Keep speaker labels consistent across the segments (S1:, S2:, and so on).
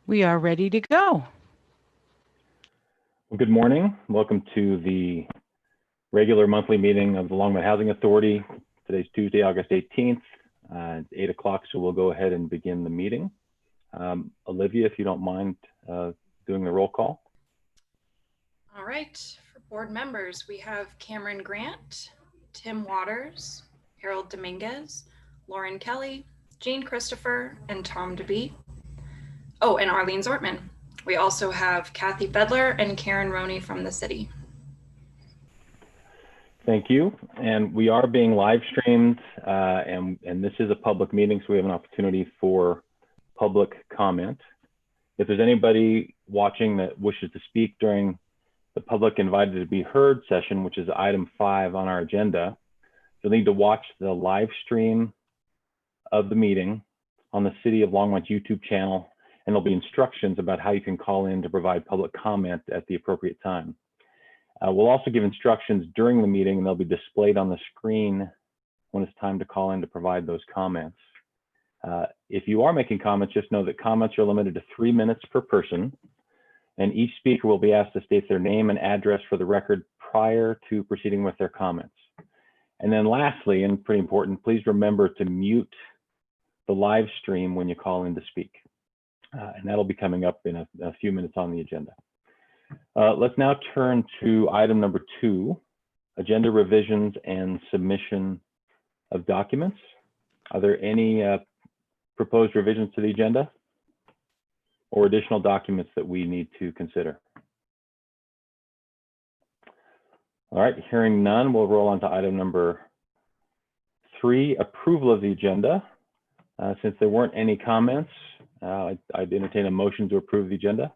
S1: We are ready to go.
S2: Well, good morning. Welcome to the regular monthly meeting of the Longmont Housing Authority. Today's Tuesday, August 18th. It's 8 o'clock, so we'll go ahead and begin the meeting. Olivia, if you don't mind doing the roll call.
S3: All right, for board members, we have Cameron Grant, Tim Waters, Harold Dominguez, Lauren Kelly, Jean Christopher, and Tom DeBee. Oh, and Arlene Zortman. We also have Kathy Bedler and Karen Roney from the city.
S2: Thank you. And we are being live streamed, and this is a public meeting, so we have an opportunity for public comment. If there's anybody watching that wishes to speak during the public invited to be heard session, which is item 5 on our agenda, you'll need to watch the live stream of the meeting on the City of Longmont YouTube channel, and there'll be instructions about how you can call in to provide public comment at the appropriate time. We'll also give instructions during the meeting, and they'll be displayed on the screen when it's time to call in to provide those comments. If you are making comments, just know that comments are limited to 3 minutes per person, and each speaker will be asked to state their name and address for the record prior to proceeding with their comments. And then lastly, and pretty important, please remember to mute the live stream when you call in to speak. And that'll be coming up in a few minutes on the agenda. Let's now turn to item number 2, agenda revisions and submission of documents. Are there any proposed revisions to the agenda or additional documents that we need to consider? All right, hearing none, we'll roll on to item number 3, approval of the agenda. Since there weren't any comments, I'd entertain a motion to approve the agenda.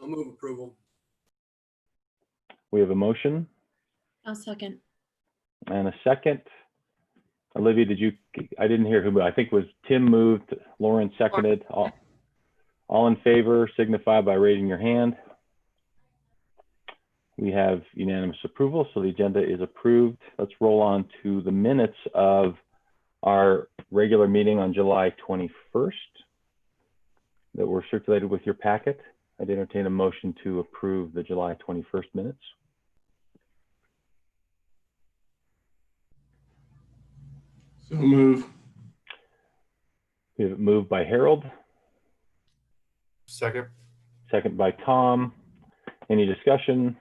S4: I'll move approval.
S2: We have a motion.
S5: I'll second.
S2: And a second. Olivia, I didn't hear who, but I think it was Tim moved, Lauren seconded. All in favor signify by raising your hand. We have unanimous approval, so the agenda is approved. Let's roll on to the minutes of our regular meeting on July 21st that were circulated with your packet. I'd entertain a motion to approve the July 21st minutes.
S4: So move.
S2: We have it moved by Harold.
S4: Second.
S2: Second by Tom. Any discussion?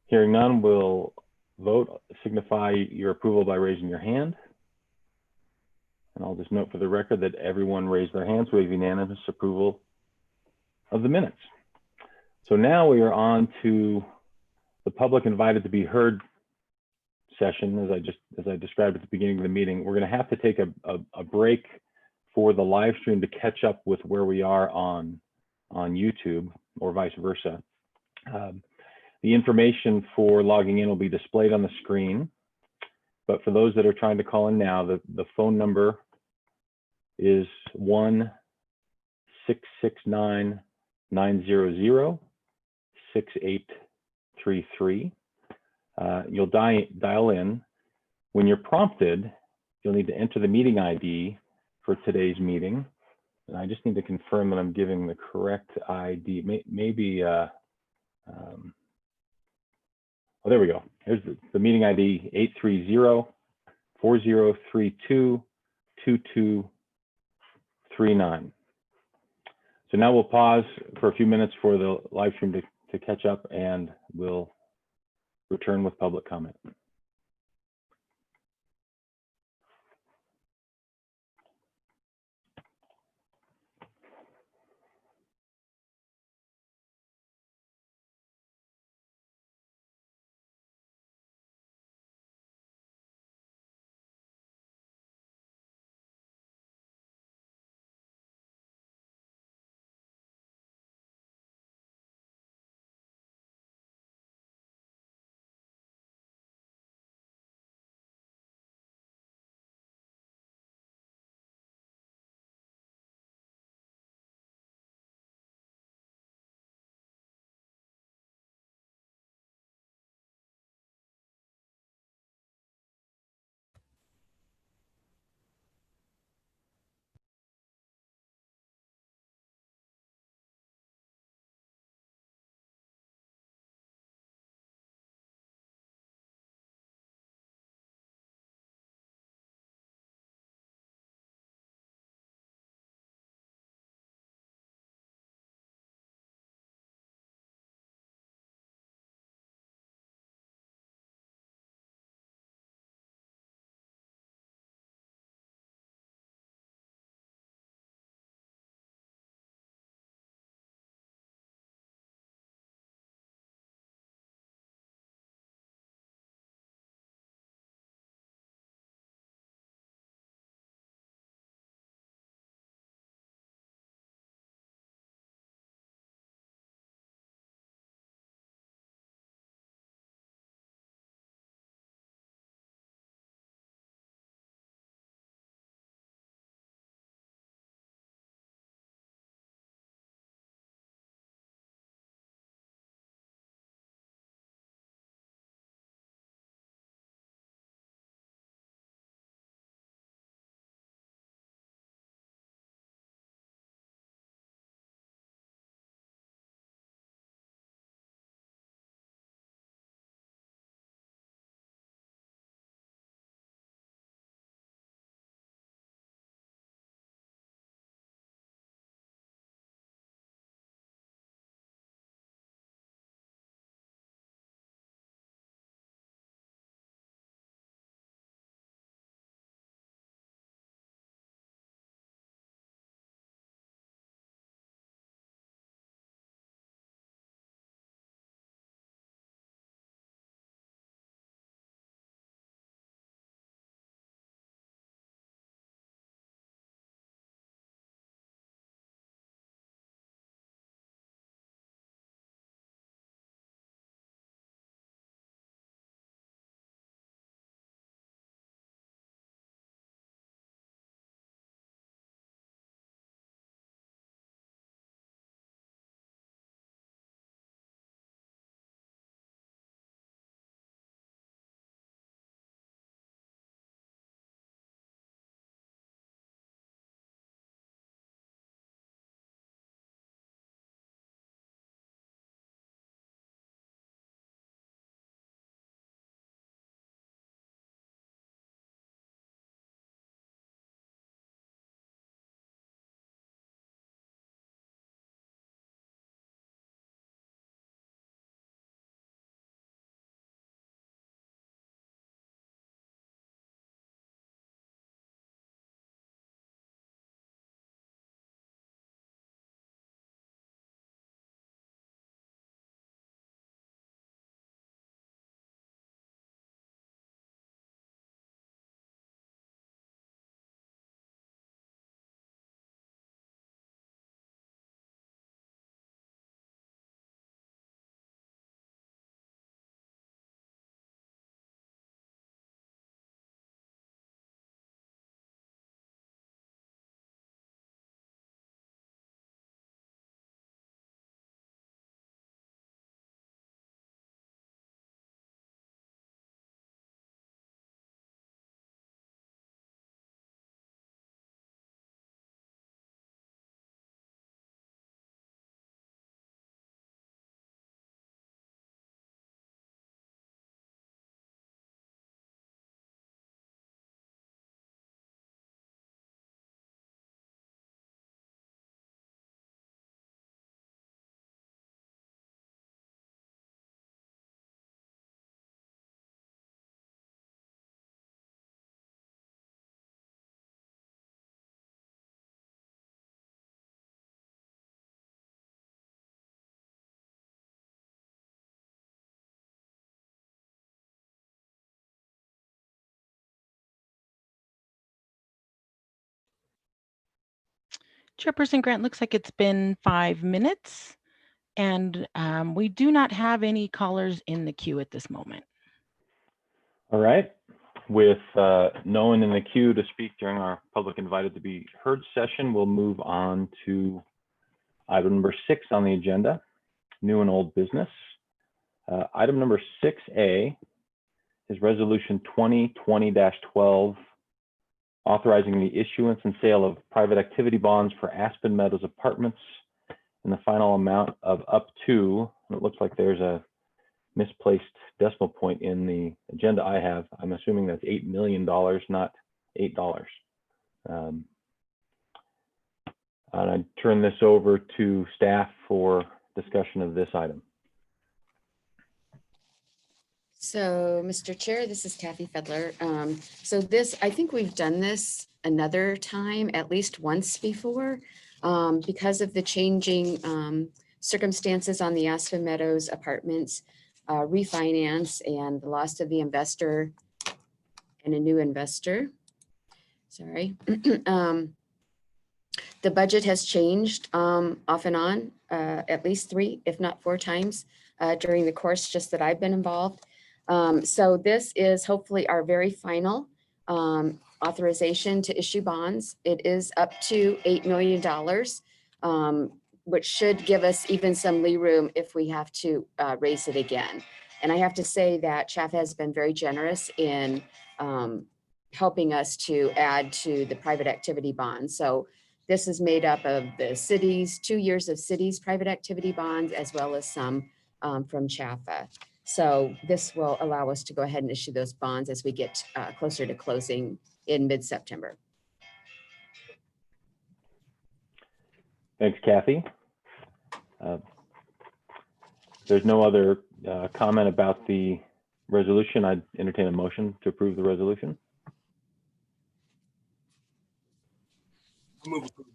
S2: Hearing none, we'll vote. Signify your approval by raising your hand. And I'll just note for the record that everyone raised their hands. We have unanimous approval of the minutes. So now we are on to the public invited to be heard session. As I described at the beginning of the meeting, we're going to have to take a break for the live stream to catch up with where we are on YouTube, or vice versa. The information for logging in will be displayed on the screen, but for those that are trying to call in now, the phone number is 1-669-900-6833. You'll dial in. When you're prompted, you'll need to enter the meeting ID for today's meeting. And I just need to confirm that I'm giving the correct ID. Maybe, oh, there we go. Here's the meeting ID, 830-4032-2239. So now we'll pause for a few minutes for the live stream to catch up, and we'll return with public comment.
S1: Chairperson Grant, looks like it's been 5 minutes, and we do not have any callers in the queue at this moment.
S2: All right. With no one in the queue to speak during our public invited to be heard session, we'll move on to item number 6 on the agenda, new and old business. Item number 6A is resolution 2020-12, authorizing the issuance and sale of private activity bonds for Aspen Meadows apartments in the final amount of up to, and it looks like there's a misplaced decimal point in the agenda I have. I'm assuming that's $8 million, not $8. And I turn this over to staff for discussion of this item.
S5: So, Mr. Chair, this is Kathy Fedler. So this, I think we've done this another time, at least once before, because of the changing circumstances on the Aspen Meadows apartments, refinance and the loss of the investor and a new investor. Sorry. The budget has changed off and on at least 3, if not 4 times during the course just that I've been involved. So this is hopefully our very final authorization to issue bonds. It is up to $8 million, which should give us even some lee room if we have to raise it again. And I have to say that Chaff has been very generous in helping us to add to the private activity bonds. So this is made up of the city's 2 years of city's private activity bonds, as well as some from Chaffa. So this will allow us to go ahead and issue those bonds as we get closer to closing in mid-September.
S2: Thanks, Kathy. There's no other comment about the resolution. I'd entertain a motion to approve the resolution.
S4: I'll move approval.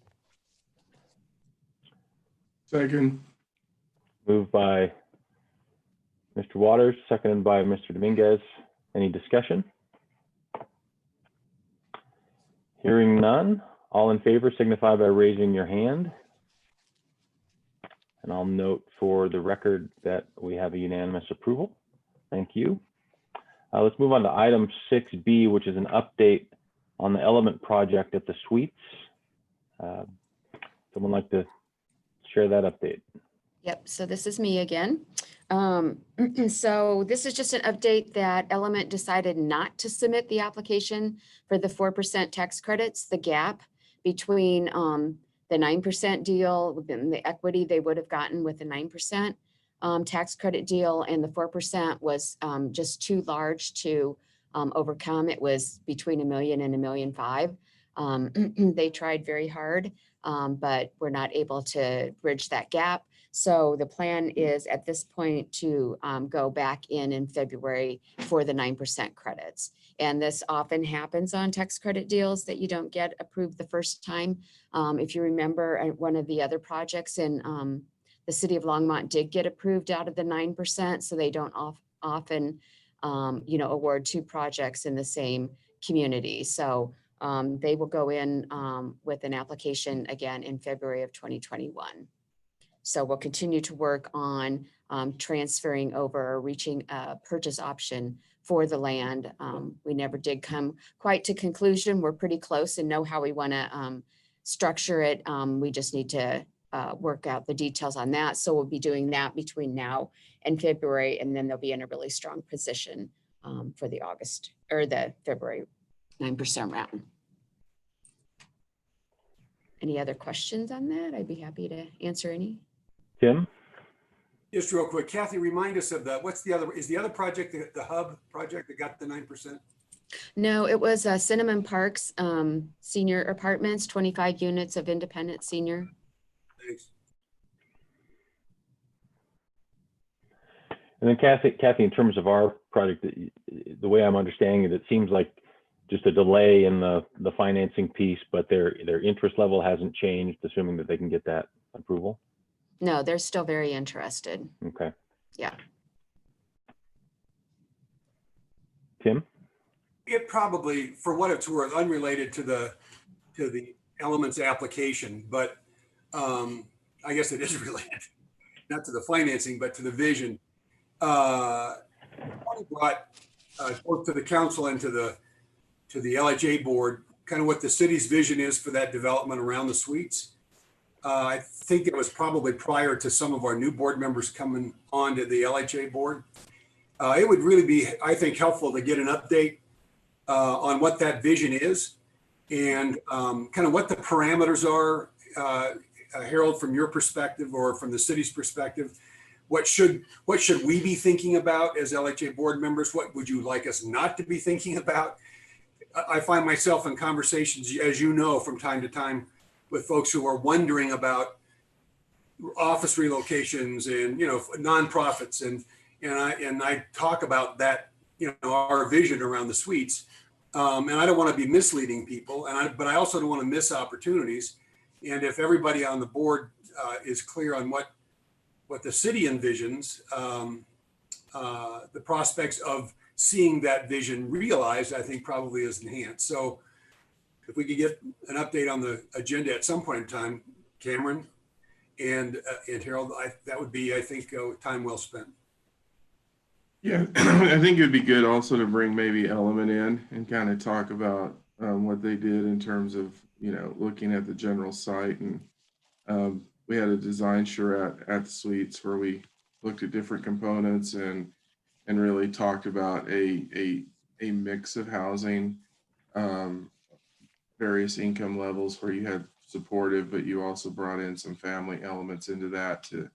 S4: Second.
S2: Moved by Mr. Waters, seconded by Mr. Dominguez. Any discussion? Hearing none, all in favor signify by raising your hand. And I'll note for the record that we have a unanimous approval. Thank you. Let's move on to item 6B, which is an update on the Element project at the Suites. Someone like to share that update?
S5: Yep, so this is me again. So this is just an update that Element decided not to submit the application for the 4% tax credits, the gap between the 9% deal and the equity they would have gotten with the 9% tax credit deal, and the 4% was just too large to overcome. It was between $1 million and $1.5 million. They tried very hard, but were not able to bridge that gap. So the plan is at this point to go back in February for the 9% credits. And this often happens on tax credit deals that you don't get approved the first time. If you remember, one of the other projects in the city of Longmont did get approved out of the 9%. So they don't often, award 2 projects in the same community. So they will go in with an application again in February of 2021. So we'll continue to work on transferring over or reaching a purchase option for the land. We never did come quite to conclusion. We're pretty close and know how we want to structure it. We just need to work out the details on that. So we'll be doing that between now and February, and then they'll be in a really strong position for the August or the February 9% round. Any other questions on that? I'd be happy to answer any.
S2: Tim?
S4: Just real quick, Kathy, remind us of that. What's the other, is the other project, the hub project that got the 9%?
S5: No, it was Cinnamon Parks senior apartments, 25 units of independent senior.
S4: Thanks.
S2: And then Kathy, in terms of our project, the way I'm understanding it, it seems like just a delay in the financing piece, but their interest level hasn't changed, assuming that they can get that approval.
S5: No, they're still very interested.
S2: Okay.
S5: Yeah.
S2: Tim?
S4: It probably, for what it's worth, unrelated to the Element's application, but I guess it is related, not to the financing, but to the vision. Brought both to the council and to the LHA board, kind of what the city's vision is for that development around the suites. I think it was probably prior to some of our new board members coming on to the LHA board. It would really be, I think, helpful to get an update on what that vision is and kind of what the parameters are, Harold, from your perspective or from the city's perspective. What should we be thinking about as LHA board members? What would you like us not to be thinking about? I find myself in conversations, as you know, from time to time with folks who are wondering about office relocations and, nonprofits. And I talk about that, our vision around the suites. And I don't want to be misleading people, but I also don't want to miss opportunities. And if everybody on the board is clear on what the city envisions, the prospects of seeing that vision realized, I think probably is enhanced. So if we could get an update on the agenda at some point in time, Cameron and Harold, that would be, I think, time well spent.
S6: Yeah, I think it'd be good also to bring maybe Element in and kind of talk about what they did in terms of, looking at the general site. And we had a design charrette at the suites where we looked at different components and really talked about a mix of housing, various income levels where you had supportive, but you also brought in some family elements into that to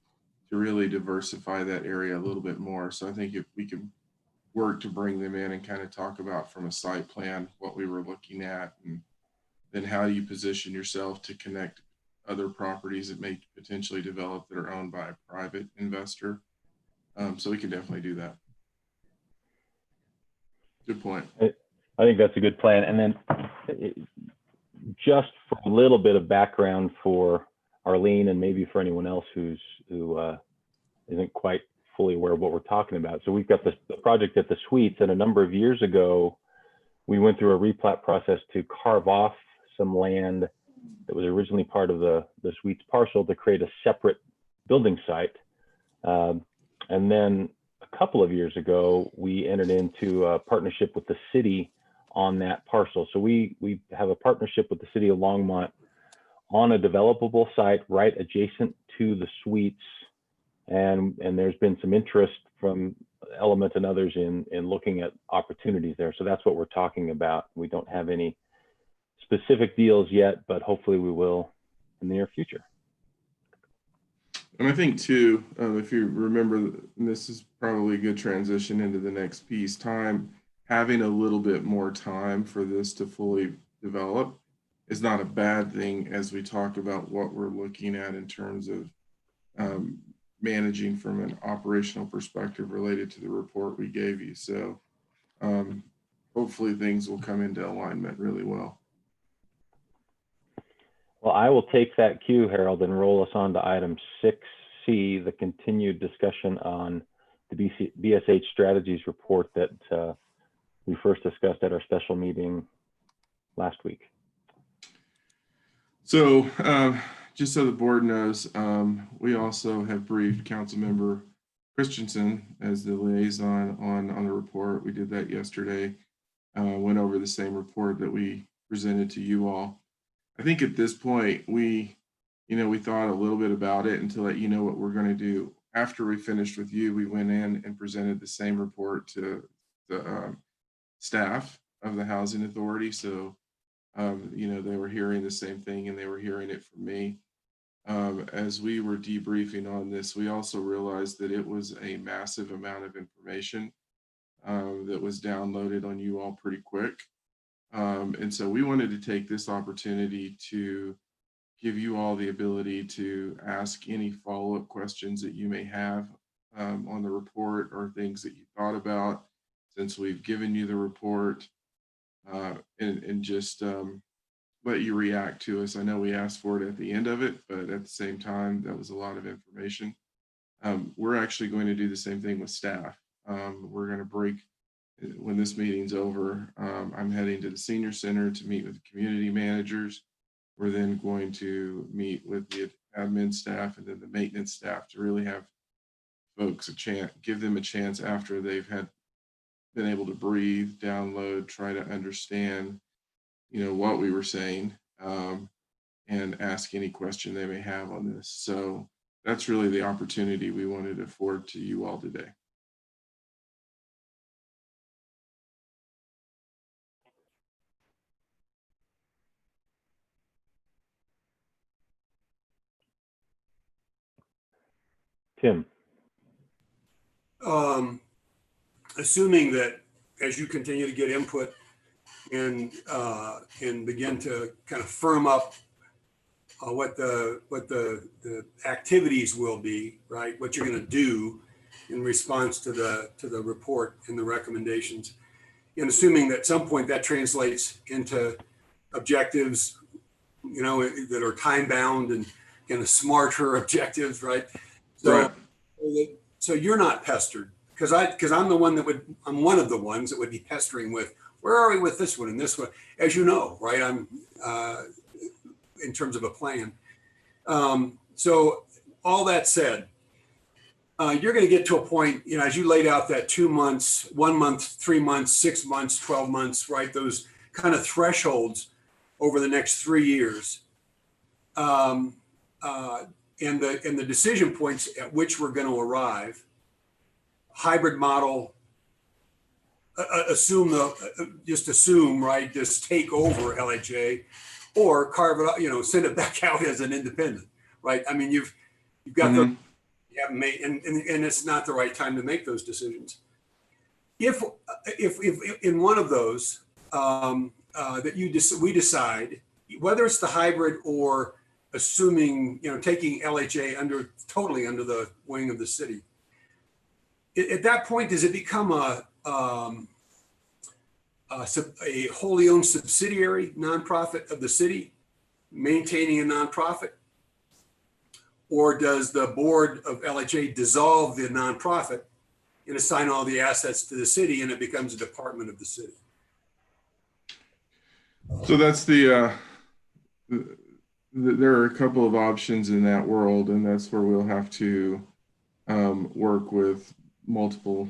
S6: really diversify that area a little bit more. So I think if we can work to bring them in and kind of talk about from a site plan what we were looking at, and then how do you position yourself to connect other properties that may potentially develop that are owned by a private investor. So we can definitely do that. Good point.
S2: I think that's a good plan. And then just for a little bit of background for Arlene and maybe for anyone else who isn't quite fully aware of what we're talking about. So we've got the project at the suites, and a number of years ago, we went through a replat process to carve off some land that was originally part of the suites parcel to create a separate building site. And then a couple of years ago, we entered into a partnership with the city on that parcel. So we have a partnership with the city of Longmont on a developable site right adjacent to the suites. And there's been some interest from Element and others in looking at opportunities there. So that's what we're talking about. We don't have any specific deals yet, but hopefully we will in the near future.
S6: And I think too, if you remember, this is probably a good transition into the next piece, having a little bit more time for this to fully develop is not a bad thing as we talk about what we're looking at in terms of managing from an operational perspective related to the report we gave you. So hopefully things will come into alignment really well.
S2: Well, I will take that cue, Harold, and roll us on to item 6C, the continued discussion on the BSH strategies report that we first discussed at our special meeting last week.
S6: So just so the board knows, we also have briefed Councilmember Christensen as the liaison on the report. We did that yesterday, went over the same report that we presented to you all. I think at this point, we thought a little bit about it and to let you know what we're going to do. After we finished with you, we went in and presented the same report to the staff of the Housing Authority. So, they were hearing the same thing and they were hearing it from me. As we were debriefing on this, we also realized that it was a massive amount of information that was downloaded on you all pretty quick. And so we wanted to take this opportunity to give you all the ability to ask any follow-up questions that you may have on the report or things that you thought about since we've given you the report, and just let you react to us. I know we asked for it at the end of it, but at the same time, that was a lot of information. We're actually going to do the same thing with staff. We're going to break when this meeting's over. I'm heading to the senior center to meet with the community managers we're then going to meet with the admin staff and then the maintenance staff to really have folks a chance, give them a chance after they've been able to breathe, download, try to understand, what we were saying, and ask any question they may have on this. So that's really the opportunity we wanted to afford to you all today.
S2: Tim.
S4: Assuming that as you continue to get input and begin to kind of firm up what the activities will be, right? What you're going to do in response to the report and the recommendations, and assuming that at some point that translates into objectives, that are time bound and kind of smarter objectives, right? So,
S6: Right.
S4: So you're not pestered because I'm one of the ones that would be pestering with, where are we with this one and this one? As you know, right? I'm in terms of a plan. So all that said, you're going to get to a point, as you laid out that 2 months, 1 month, 3 months, 6 months, 12 months, right? Those kind of thresholds over the next 3 years. And the decision points at which we're going to arrive, hybrid model, just assume, right? Just take over LHA, or carve it out, send it back out as an independent, right? I mean, you've got
S6: Mhm.
S4: you haven't made, and it's not the right time to make those decisions. If in one of those that we decide, whether it's the hybrid or assuming, taking LHA totally under the wing of the city, at that point, does it become a wholly owned subsidiary nonprofit of the city, maintaining a nonprofit? Or does the board of LHA dissolve the nonprofit and assign all the assets to the city, and it becomes a department of the city?
S6: So that's there are a couple of options in that world, and that's where we'll have to work with multiple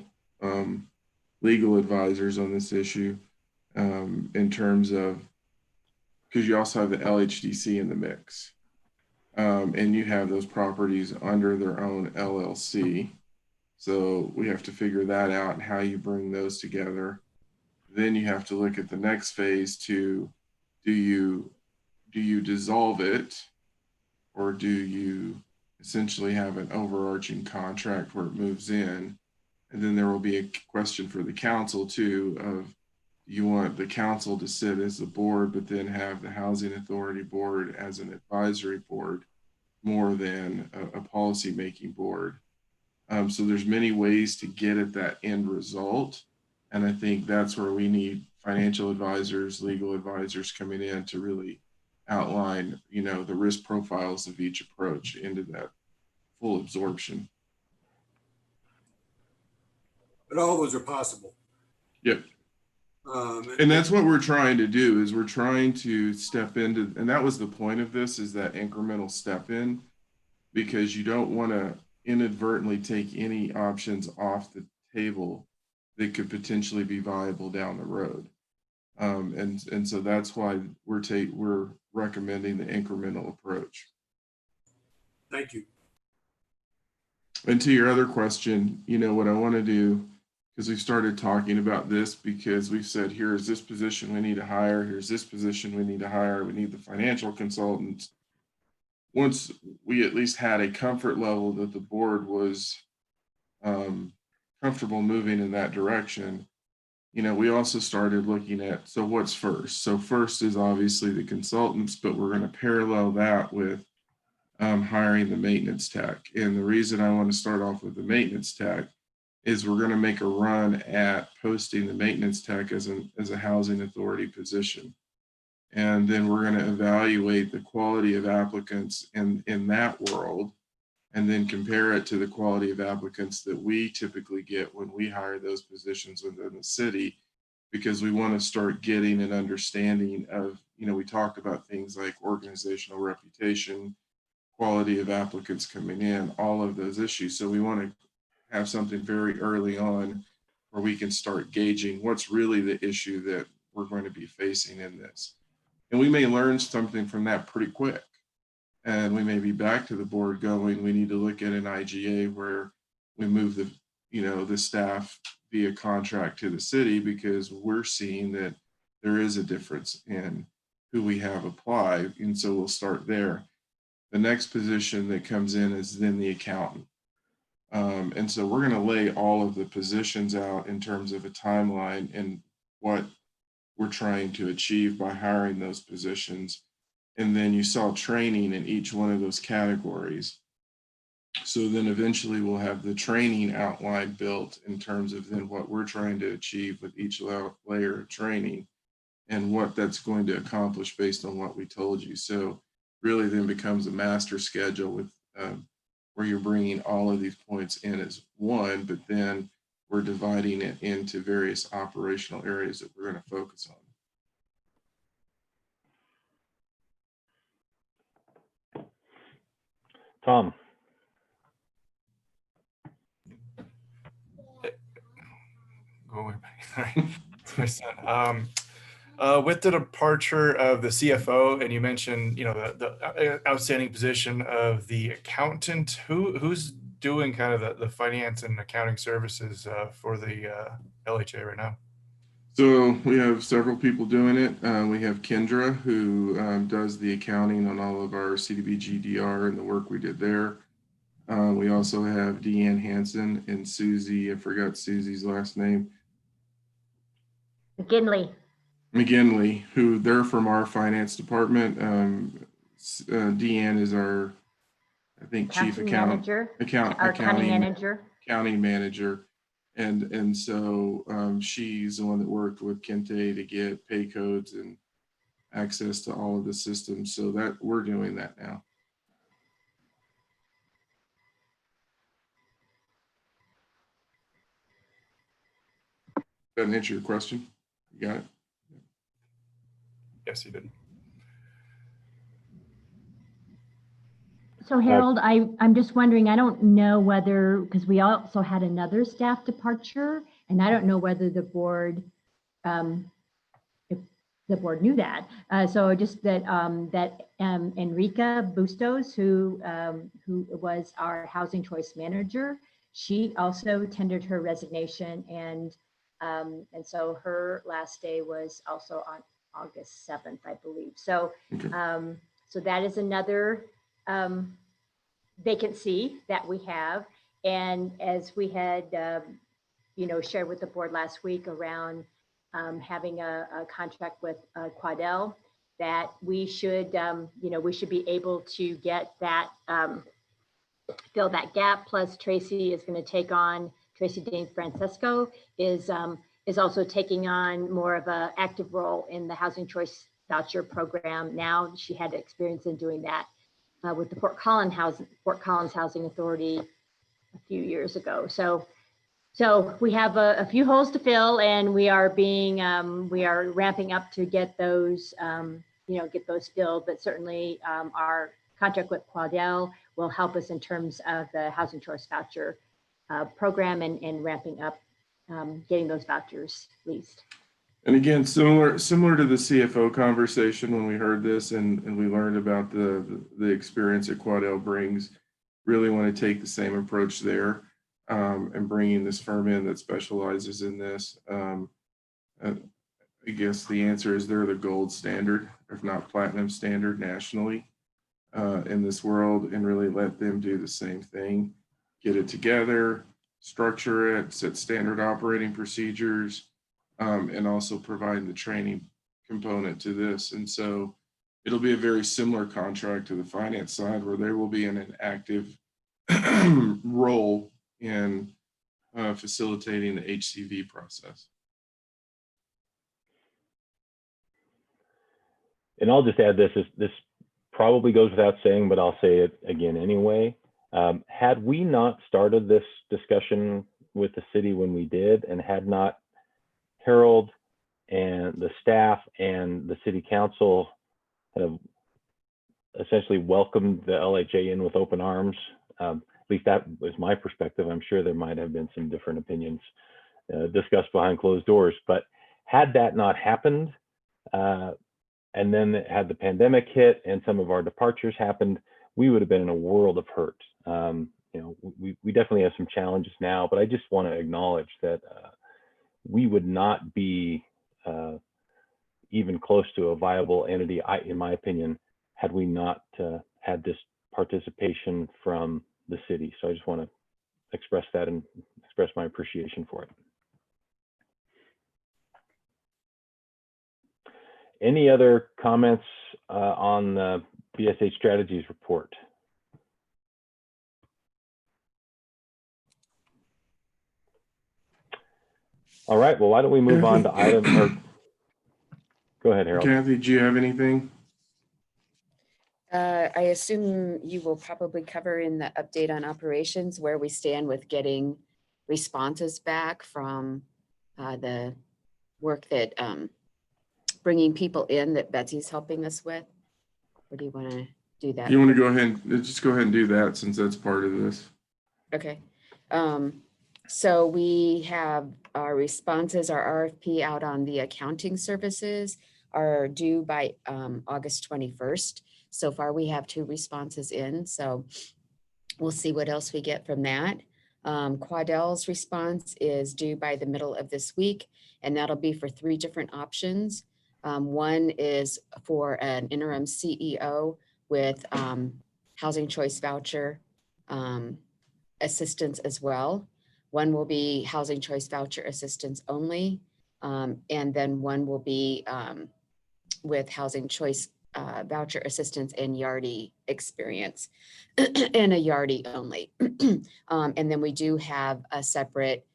S6: legal advisors on this issue, in terms of, because you also have the LHDC in the mix, and you have those properties under their own LLC. So we have to figure that out and how you bring those together. Then you have to look at the next phase to, do you dissolve it, or do you essentially have an overarching contract where it moves in? And then there will be a question for the council too, of, you want the council to sit as the board, but then have the housing authority board as an advisory board more than a policy making board. So there's many ways to get at that end result. And I think that's where we need financial advisors, legal advisors coming in to really outline, the risk profiles of each approach into that full absorption.
S4: But all those are possible.
S6: Yep. And that's what we're trying to do, is we're trying to step into, and that was the point of this, is that incremental step in, because you don't want to inadvertently take any options off the table that could potentially be viable down the road. And so that's why we're recommending the incremental approach.
S4: Thank you.
S6: And to your other question, what I want to do, because we've started talking about this, because we've said, here's this position we need to hire, here's this position we need to hire, we need the financial consultants. Once we at least had a comfort level that the board was comfortable moving in that direction, we also started looking at, so what's first? So first is obviously the consultants, but we're going to parallel that with hiring the maintenance tech. And the reason I want to start off with the maintenance tech is we're going to make a run at posting the maintenance tech as a housing authority position. And then we're going to evaluate the quality of applicants in that world, and then compare it to the quality of applicants that we typically get when we hire those positions within the city, because we want to start getting an understanding of, we talked about things like organizational reputation, quality of applicants coming in, all of those issues. So we want to have something very early on where we can start gauging what's really the issue that we're going to be facing in this. And we may learn something from that pretty quick. And we may be back to the board going, we need to look at an IGA where we move the staff via contract to the city, because we're seeing that there is a difference in who we have apply. And so we'll start there. The next position that comes in is then the accountant. And so we're going to lay all of the positions out in terms of a timeline and what we're trying to achieve by hiring those positions. And then you saw training in each one of those categories. So then eventually we'll have the training outline built in terms of then what we're trying to achieve with each layer of training and what that's going to accomplish based on what we told you. So really then becomes a master schedule with where you're bringing all of these points in as one, but then we're dividing it into various operational areas that we're going to focus on.
S2: Tom.
S7: Go away. Sorry. It's my son. With the departure of the CFO, and you mentioned, the outstanding position of the accountant, who's doing kind of the finance and accounting services for the LHA right now?
S6: So we have several people doing it. We have Kendra, who does the accounting on all of our CDBG-DR and the work we did there. We also have Deanne Hansen and Susie, I forgot Susie's last name. McGinley, who they're from our finance department. Deanne is our, I think, chief accounting manager. And so she's the one that worked with Kente to get pay codes and access to all of the systems. So that we're doing that now. Doesn't answer your question. You got it?
S7: Yes, you did.
S8: So Harold, I'm just wondering, I don't know whether, because we also had another staff departure, and I don't know whether the board, if the board knew that. So just that Enrica Bustos, who was our housing choice manager, she also tendered her resignation, and so her last day was also on August 7th, I believe. So,
S6: Okay.
S8: So that is another vacancy that we have. And as we had, shared with the board last week around having a contract with Quadel, that we should, we should be able to get that, fill that gap. Plus Tracy is going to take on, Tracy Dean Francesco is also taking on more of an active role in the housing choice voucher program. Now she had experience in doing that with the Fort Collins Housing Authority a few years ago. So we have a few holes to fill, and we are ramping up to get those, get those filled. But certainly our contract with Quadel will help us in terms of the housing choice voucher program and ramping up getting those vouchers leased.
S6: And again, similar to the CFO conversation when we heard this and we learned about the experience that Quadel brings, really want to take the same approach there and bringing this firm in that specializes in this. I guess the answer is they're the gold standard, if not platinum standard nationally in this world, and really let them do the same thing, get it together, structure it, set standard operating procedures, and also provide the training component to this. And so it'll be a very similar contract to the finance side, where they will be in an active role in facilitating the HCV process.
S2: And I'll just add this probably goes without saying, but I'll say it again anyway. Had we not started this discussion with the city when we did, and had not Harold and the staff and the city council have essentially welcomed the LHA in with open arms. At least that was my perspective. I'm sure there might have been some different opinions discussed behind closed doors, but had that not happened, and then had the pandemic hit and some of our departures happened, we would have been in a world of hurt. You know, we definitely have some challenges now, but I just want to acknowledge that we would not be even close to a viable entity, in my opinion, had we not had this participation from the city. So I just want to express that and express my appreciation for it. Any other comments on the BSH strategies report? All right, well, why don't we move on to item, or go ahead, Harold.
S6: Kathy, do you have anything?
S5: I assume you will probably cover in the update on operations where we stand with getting responses back from the work that bringing people in that Betsy's helping us with. Or do you want to do that?
S6: You want to go ahead and just go ahead and do that since that's part of this.
S5: Okay. So we have our responses, our RFP out on the accounting services are due by August 21st. So far, we have 2 responses in, so we'll see what else we get from that. Quadel's response is due by the middle of this week, and that'll be for 3 different options. One is for an interim CEO with housing choice voucher assistance as well. One will be housing choice voucher assistance only, and then one will be with housing choice voucher assistance and Yardi experience and a Yardi only. And then we do have a separate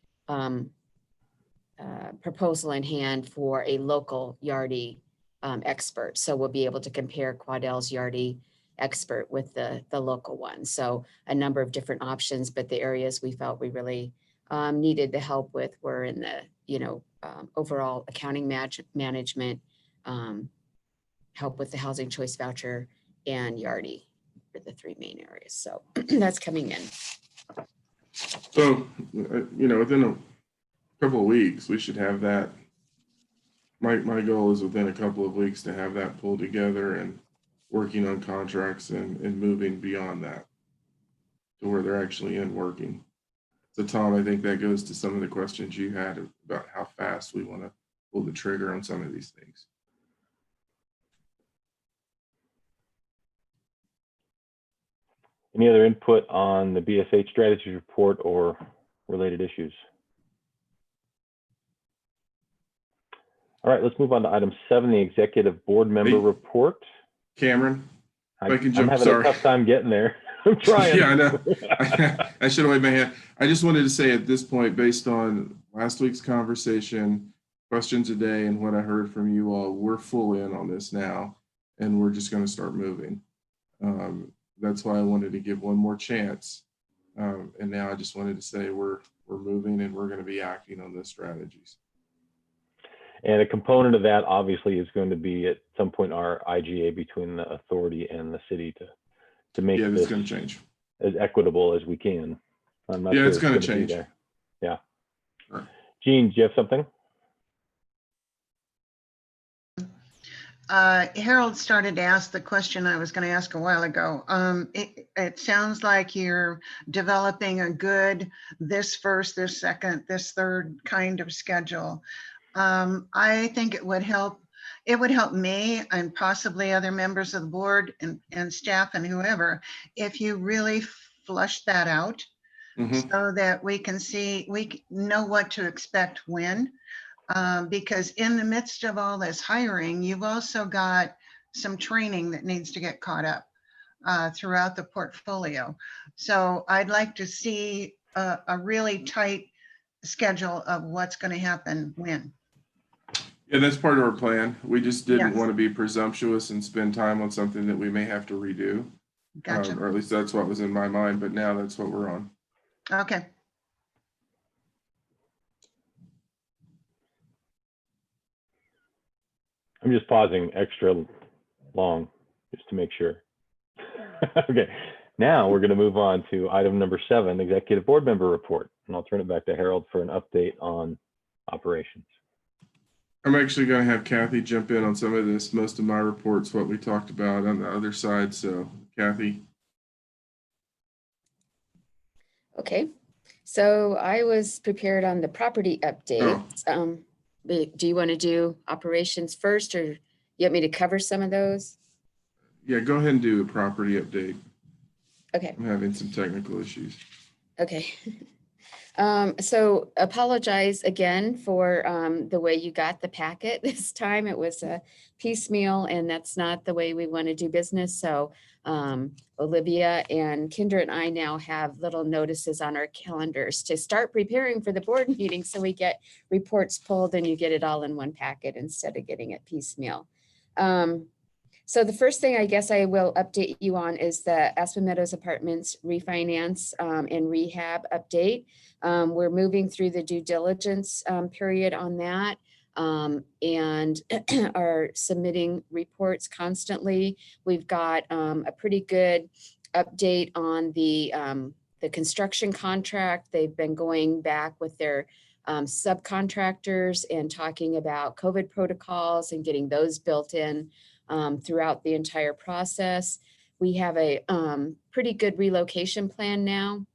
S5: proposal in hand for a local Yardi expert. So we'll be able to compare Quadel's Yardi expert with the local one. So a number of different options, but the areas we felt we really needed the help with were in the, overall accounting management, help with the housing choice voucher, and Yardi for the 3 main areas. So that's coming in.
S6: So, within a couple of weeks, we should have that. My goal is within a couple of weeks to have that pulled together and working on contracts and moving beyond that to where they're actually in working. So Tom, I think that goes to some of the questions you had about how fast we want to pull the trigger on some of these things.
S2: Any other input on the BSH strategy report or related issues? All right, let's move on to item 7, the executive board member report.
S6: Cameron, if I can
S2: I'm
S6: jump,
S2: having
S6: sorry.
S2: a tough time getting there. I'm trying.
S6: Yeah, I know. I should have waved my hand. I just wanted to say at this point, based on last week's conversation, questions today, and what I heard from you all, we're full in on this now, and we're just going to start moving. That's why I wanted to give one more chance. And now I just wanted to say we're moving and we're going to be acting on those strategies.
S2: And a component of that obviously is going to be at some point our IGA between the authority and the city to make
S6: this
S2: this
S6: going to change
S2: as equitable as we can. I'm not
S6: yeah,
S2: sure
S6: it's going to change.
S2: There. Yeah.
S6: Right.
S2: Gene, do you have something?
S9: Harold started to ask the question I was going to ask a while ago. It sounds like you're developing a good this first, this second, this third kind of schedule. I think it would help me and possibly other members of the board and staff and whoever if you really flush that out so that we can know what to expect when. Because in the midst of all this hiring, you've also got some training that needs to get caught up throughout the portfolio. So I'd like to see a really tight schedule of what's going to happen when.
S6: Yeah, that's part of our plan. We just didn't want to be presumptuous and spend time on something that we may have to redo.
S9: Gotcha.
S6: Or at least that's what was in my mind, but now that's what we're on.
S9: Okay.
S2: I'm just pausing extra long just to make sure. Okay, now we're going to move on to item number 7, executive board member report. And I'll turn it back to Harold for an update on operations.
S6: I'm actually going to have Kathy jump in on some of this. Most of my report's what we talked about on the other side. So Kathy.
S5: Okay, so I was prepared on the property updates. Do you want to do operations first, or you want me to cover some of those?
S6: Yeah, go ahead and do a property update.
S5: Okay.
S6: I'm having some technical issues.
S5: Okay. So apologize again for the way you got the packet this time. It was a piecemeal, and that's not the way we want to do business. So Olivia and Kendra and I now have little notices on our calendars to start preparing for the board meeting, so we get reports pulled and you get it all in one packet instead of getting it piecemeal. So the first thing I guess I will update you on is the Aspen Meadows Apartments refinance and rehab update. We're moving through the due diligence period on that and are submitting reports constantly. We've got a pretty good update on the construction contract. They've been going back with their subcontractors and talking about COVID protocols and getting those built in throughout the entire process. We have a pretty good relocation plan now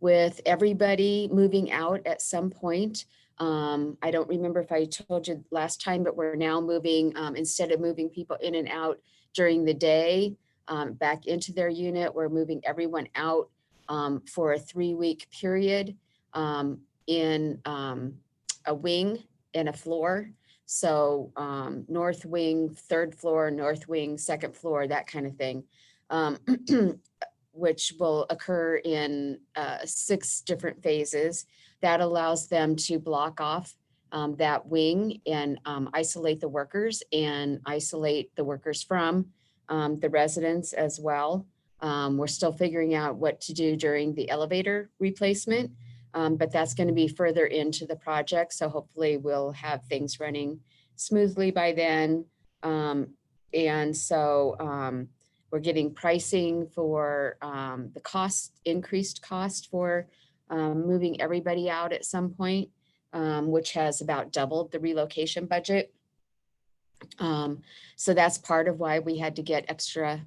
S5: with everybody moving out at some point. I don't remember if I told you last time, but we're now moving, instead of moving people in and out during the day back into their unit, we're moving everyone out for a 3-week period in a wing and a floor. So north wing, 3rd floor, north wing, 2nd floor, that kind of thing, which will occur in 6 different phases. That allows them to block off that wing and isolate the workers and isolate the workers from the residents as well. We're still figuring out what to do during the elevator replacement. But that's going to be further into the project. So hopefully we'll have things running smoothly by then. And so we're getting pricing for the increased cost for moving everybody out at some point, which has about doubled the relocation budget. So that's part of why we had to get extra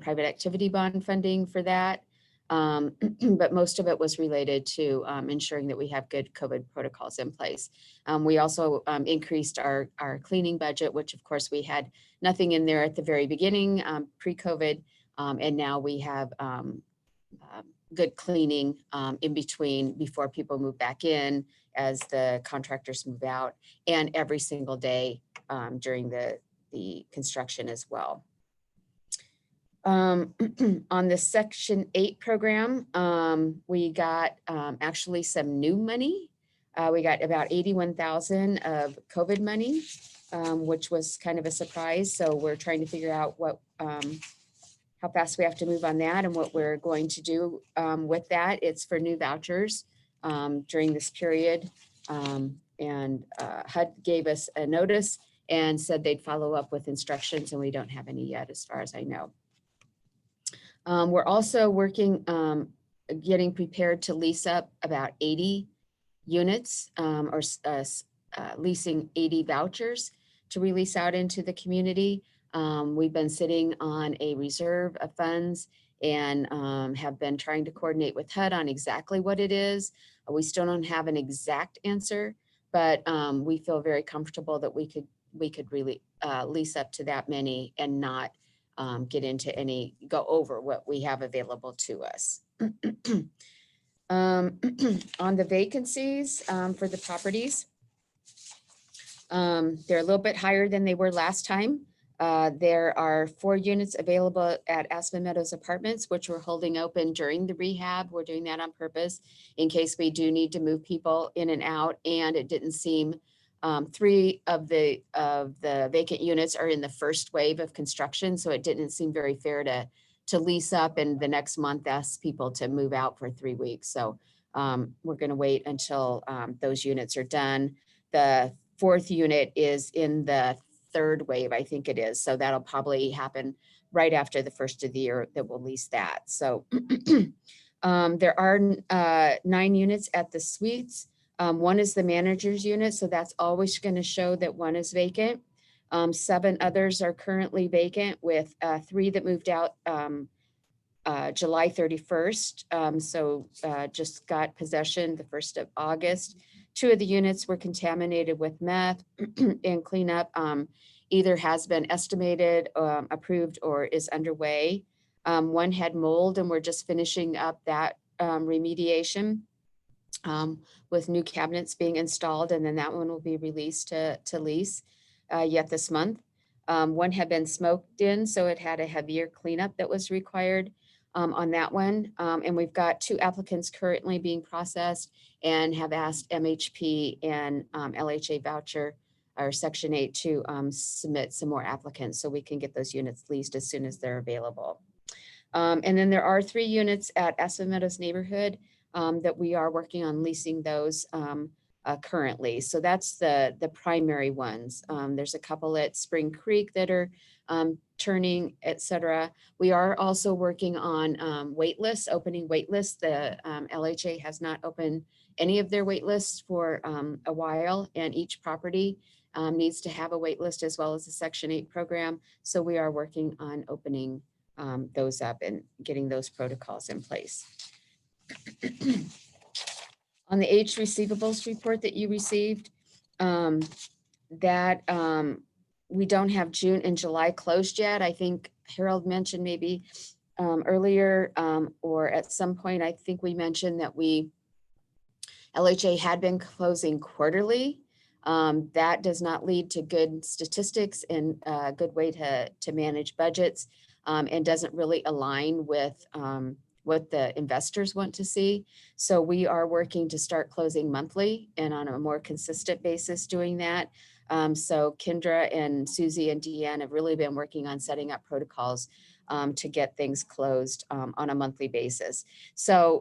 S5: private activity bond funding for that. But most of it was related to ensuring that we have good COVID protocols in place. We also increased our cleaning budget, which of course we had nothing in there at the very beginning, pre-COVID, and now we have good cleaning in between before people move back in, as the contractors move out, and every single day during the construction as well. On the Section 8 program, we got actually some new money. We got about $81,000 of COVID money, which was kind of a surprise. So we're trying to figure out what, how fast we have to move on that and what we're going to do with that. It's for new vouchers during this period. And HUD gave us a notice and said they'd follow up with instructions, and we don't have any yet as far as I know. We're also working, getting prepared to lease up about 80 units or leasing 80 vouchers to release out into the community. We've been sitting on a reserve of funds and have been trying to coordinate with HUD on exactly what it is. We still don't have an exact answer, but we feel very comfortable that we could really lease up to that many and not go over what we have available to us. On the vacancies for the properties, they're a little bit higher than they were last time. There are 4 units available at Aspen Meadows Apartments, which we're holding open during the rehab. We're doing that on purpose in case we do need to move people in and out. And it didn't seem 3 of the vacant units are in the first wave of construction, so it didn't seem very fair to lease up and the next month ask people to move out for 3 weeks. So we're going to wait until those units are done. The fourth unit is in the third wave, I think it is. So that'll probably happen right after the first of the year that we'll lease that. So there are 9 units at the suites. One is the manager's unit, so that's always going to show that one is vacant. 7 others are currently vacant, with 3 that moved out July 31st. So just got possession the 1st of August. 2 of the units were contaminated with meth, and cleanup either has been estimated, approved, or is underway. 1 had mold, and we're just finishing up that remediation with new cabinets being installed, and then that one will be released to lease yet this month. 1 had been smoked in, so it had a heavier cleanup that was required on that one. And we've got 2 applicants currently being processed and have asked MHP and LHA Voucher or Section 8 to submit some more applicants so we can get those units leased as soon as they're available. And then there are 3 units at Aspen Meadows neighborhood that we are working on leasing those currently. So that's the primary ones. There's a couple at Spring Creek that are turning, et cetera. We are also working on wait lists, opening wait lists. The LHA has not opened any of their wait lists for a while, and each property needs to have a wait list as well as a Section 8 program. So we are working on opening those up and getting those protocols in place. On the aged receivables report that you received, we don't have June and July closed yet. I think Harold mentioned maybe earlier or at some point, I think we mentioned that LHA had been closing quarterly. That does not lead to good statistics and a good way to manage budgets, and doesn't really align with what the investors want to see. So we are working to start closing monthly and on a more consistent basis doing that. So Kendra and Susie and Deanne have really been working on setting up protocols to get things closed on a monthly basis. So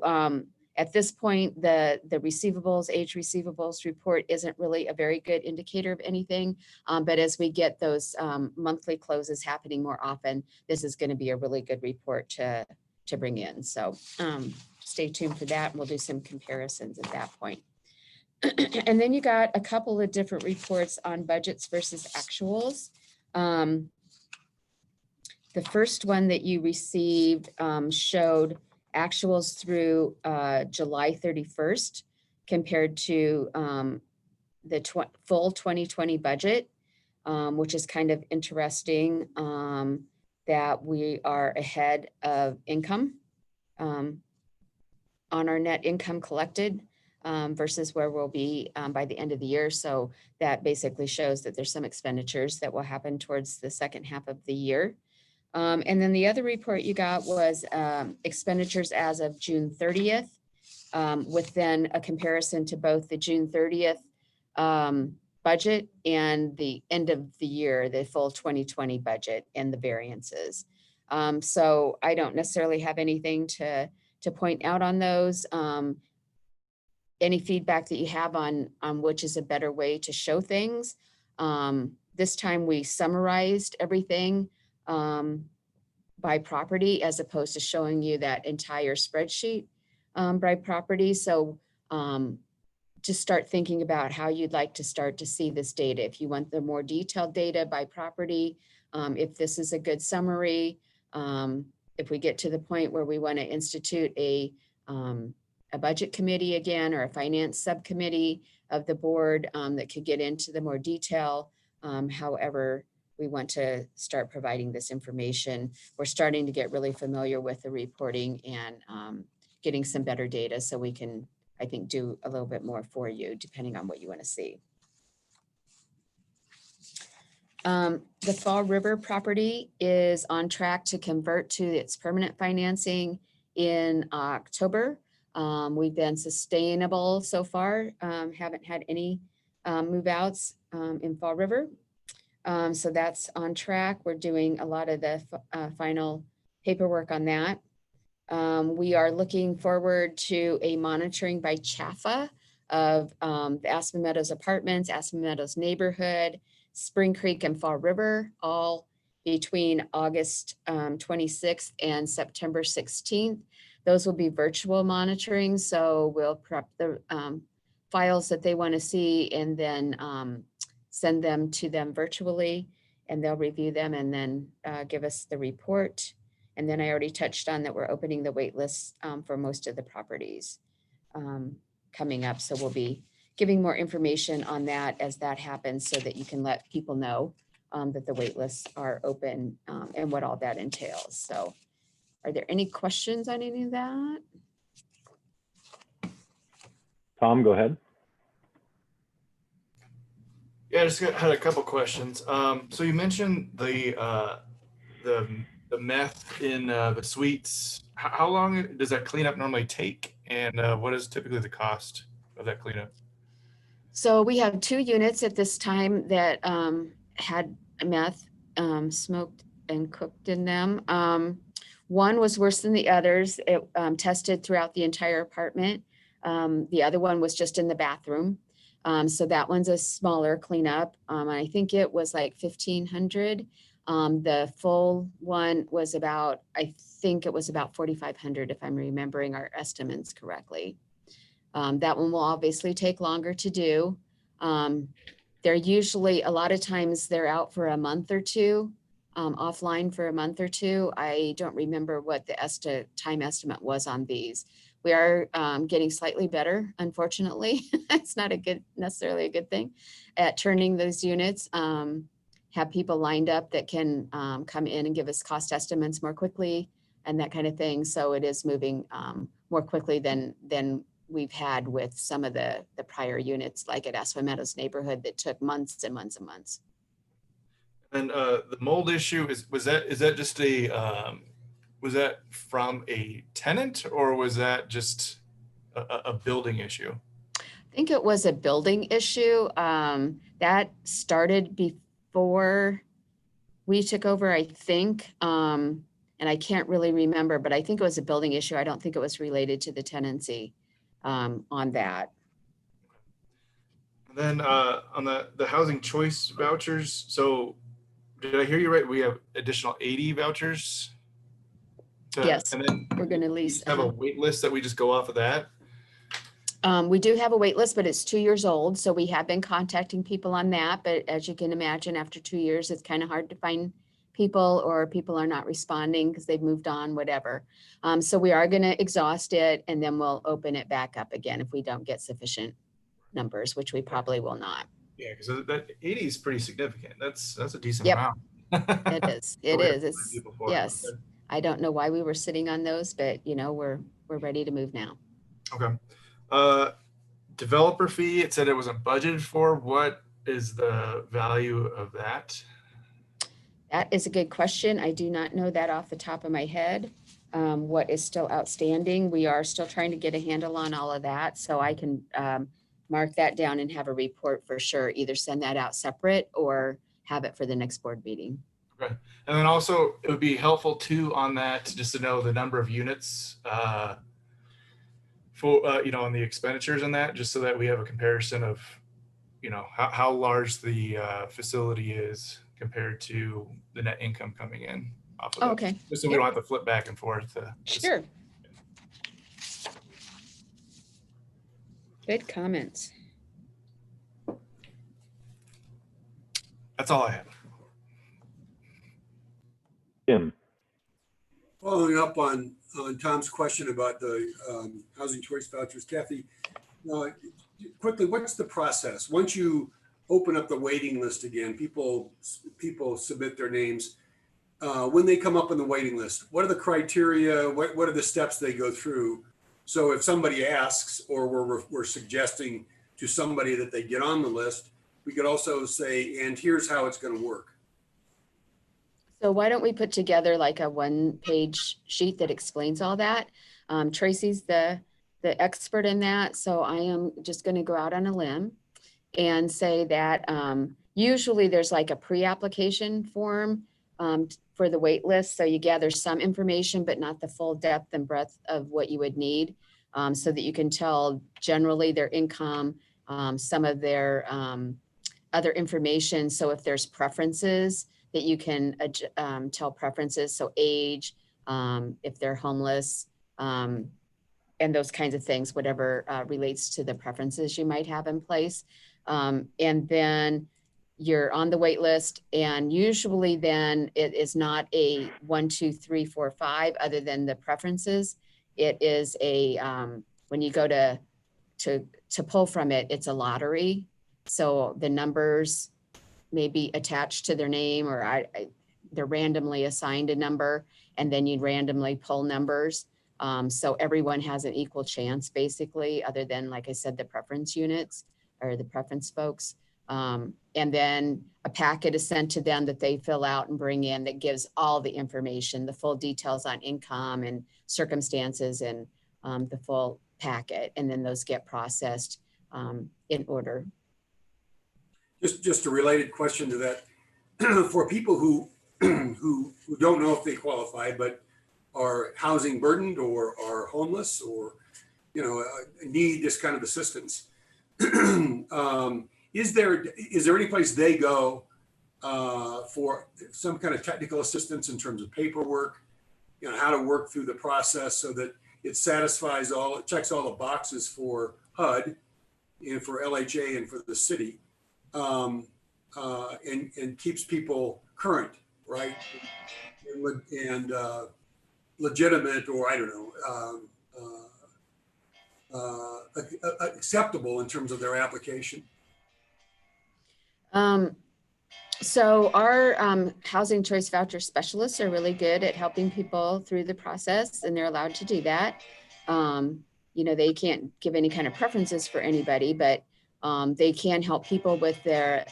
S5: at this point, the receivables, age receivables report isn't really a very good indicator of anything. But as we get those monthly closes happening more often, this is going to be a really good report to bring in. So stay tuned for that. And we'll do some comparisons at that point. And then you got a couple of different reports on budgets versus actuals. The first one that you received showed actuals through July 31st compared to the full 2020 budget, which is kind of interesting that we are ahead of income on our net income collected versus where we'll be by the end of the year. So that basically shows that there's some expenditures that will happen towards the second half of the year. And then the other report you got was expenditures as of June 30th, with then a comparison to both the June 30th budget and the end of the year, the full 2020 budget and the variances. So I don't necessarily have anything to point out on those. Any feedback that you have on which is a better way to show things. This time we summarized everything by property as opposed to showing you that entire spreadsheet by property. So just start thinking about how you'd like to start to see this data. If you want the more detailed data by property, if this is a good summary, if we get to the point where we want to institute a budget committee again, or a finance subcommittee of the board that could get into the more detail, however we want to start providing this information. We're starting to get really familiar with the reporting and getting some better data so we can, I think, do a little bit more for you depending on what you want to see. The Fall River property is on track to convert to its permanent financing in October. We've been sustainable so far, haven't had any move outs in Fall River. So that's on track. We're doing a lot of the final paperwork on that. We are looking forward to a monitoring by CHAFA of the Aspen Meadows Apartments, Aspen Meadows Neighborhood, Spring Creek and Fall River, all between August 26th and September 16th. Those will be virtual monitoring, so we'll prep the files that they want to see and then send them to them virtually, and they'll review them and then give us the report. And then I already touched on that we're opening the wait list for most of the properties coming up. So we'll be giving more information on that as that happens so that you can let people know that the wait lists are open and what all that entails. So are there any questions on any of that?
S2: Tom, go ahead.
S7: Yeah, I just had a couple questions. So you mentioned the meth in the suites. How long does that cleanup normally take? And what is typically the cost of that cleanup?
S5: So we have 2 units at this time that had meth smoked and cooked in them. One was worse than the others. It tested throughout the entire apartment. The other one was just in the bathroom. So that one's a smaller cleanup. I think it was like 1,500. The full one was about, I think it was about 4,500 if I'm remembering our estimates correctly. That one will obviously take longer to do. They're usually, a lot of times they're out for a month or two, offline for a month or two. I don't remember what the time estimate was on these. We are getting slightly better, unfortunately. It's not necessarily a good thing at turning those units. Have people lined up that can come in and give us cost estimates more quickly and that kind of thing. So it is moving more quickly than we've had with some of the prior units, like at Aspen Meadows Neighborhood, that took months and months and months.
S7: And the mold issue was that just was that from a tenant, or was that just a building issue?
S5: I think it was a building issue that started before we took over, I think. And I can't really remember, but I think it was a building issue. I don't think it was related to the tenancy on that.
S7: And then on the housing choice vouchers, so did I hear you right? We have additional 80 vouchers?
S5: Yes,
S7: and then
S5: we're going to lease.
S7: Have a wait list that we just go off of that?
S5: We do have a wait list, but it's 2 years old. So we have been contacting people on that. But as you can imagine, after 2 years, it's kind of hard to find people, or people are not responding because they've moved on, whatever. So we are going to exhaust it, and then we'll open it back up again if we don't get sufficient numbers, which we probably will not.
S7: Yeah, because that 80 is pretty significant. That's a decent
S5: Yep.
S7: amount.
S5: It is. It is. It's, yes. I don't know why we were sitting on those, but you know, we're ready to move now.
S7: Okay. Developer fee, it said it wasn't budgeted for. What is the value of that?
S5: That is a good question. I do not know that off the top of my head. What is still outstanding? We are still trying to get a handle on all of that. So I can mark that down and have a report for sure. Either send that out separate or have it for the next board meeting.
S7: Okay. And then also it would be helpful too on that, just to know the number of units for, you know, on the expenditures on that, just so that we have a comparison of, you know, how large the facility is compared to the net income coming in off of it.
S5: Okay.
S7: Just so we don't have to flip back and forth.
S5: Sure. Good comments.
S7: That's all I have.
S2: Tim.
S4: Following up on Tom's question about the housing choice vouchers, Kathy, quickly, what's the process? Once you open up the waiting list again, people submit their names. When they come up on the waiting list, what are the criteria? What are the steps they go through? So if somebody asks, or we're suggesting to somebody that they get on the list, we could also say, and here's how it's going to work.
S5: So why don't we put together like a 1-page sheet that explains all that? Tracy's the expert in that. So I am just going to go out on a limb and say that usually there's like a pre-application form for the wait list. So you gather some information, but not the full depth and breadth of what you would need. so that you can tell generally their income, some of their other information. So if there's preferences that you can tell preferences, so age, if they're homeless, and those kinds of things, whatever relates to the preferences you might have in place. And then you're on the wait list, and usually then it is not a 1, 2, 3, 4, 5, other than the preferences. It is a, when you go to pull from it, it's a lottery. So the numbers may be attached to their name, or they're randomly assigned a number, and then you randomly pull numbers. So everyone has an equal chance, basically, other than, like I said, the preference units or the preference folks. And then a packet is sent to them that they fill out and bring in that gives all the information, the full details on income and circumstances, and the full packet. And then those get processed in order.
S4: Just a related question to that. For people who don't know if they qualify, but are housing burdened or are homeless, or need this kind of assistance, is there any place they go for some kind of technical assistance in terms of paperwork, how to work through the process so that it satisfies it checks all the boxes for HUD and for LHA and for the city, and keeps people current, right? And legitimate, or I don't know, acceptable in terms of their application?
S5: So our housing choice voucher specialists are really good at helping people through the process, and they're allowed to do that. They can't give any kind of preferences for anybody, but they can help people with their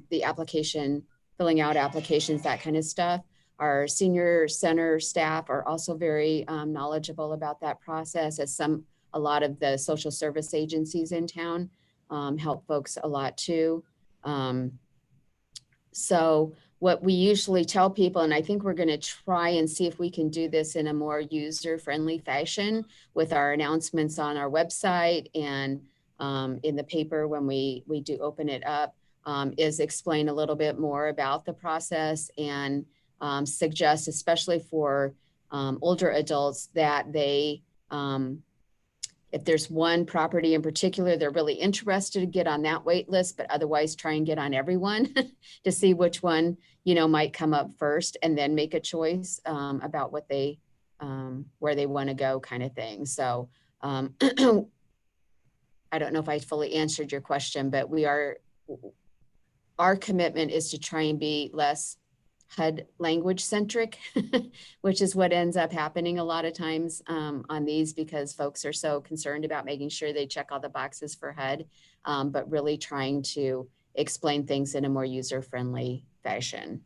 S5: the application, filling out applications, that kind of stuff. Our senior center staff are also very knowledgeable about that process, as a lot of the social service agencies in town help folks a lot too. So what we usually tell people, and I think we're going to try and see if we can do this in a more user-friendly fashion with our announcements on our website and in the paper when we do open it up, is explain a little bit more about the process, and suggest, especially for older adults, that they, if there's one property in particular they're really interested to get on that wait list, but otherwise try and get on everyone to see which one, might come up first, and then make a choice about what they, where they want to go, kind of thing. So I don't know if I fully answered your question, but our commitment is to try and be less HUD language centric, which is what ends up happening a lot of times on these, because folks are so concerned about making sure they check all the boxes for HUD, but really trying to explain things in a more user-friendly fashion.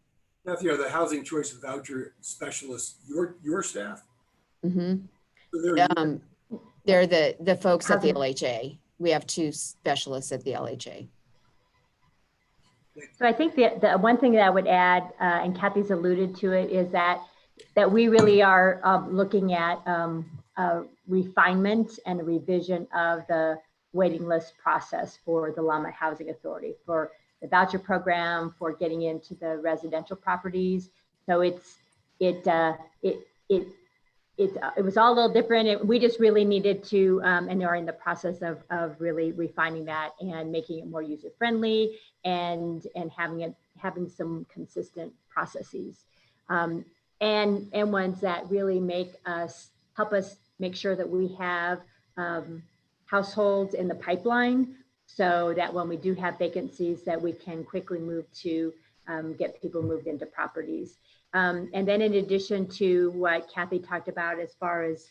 S4: Matthew, are the housing choice voucher specialists your staff?
S5: Mm-hmm.
S4: So
S5: they're the folks at the LHA. We have 2 specialists at the LHA.
S8: So I think the one thing that I would add, and Kathy's alluded to it, is that we really are looking at a refinement and a revision of the waiting list process for the Longmont Housing Authority, for the voucher program, for getting into the residential properties. So it was all a little different. We just really needed to, and are in the process of really refining that and making it more user friendly, and having some consistent processes, and ones that really help us make sure that we have households in the pipeline, so that when we do have vacancies, that we can quickly move to get people moved into properties. And then in addition to what Kathy talked about as far as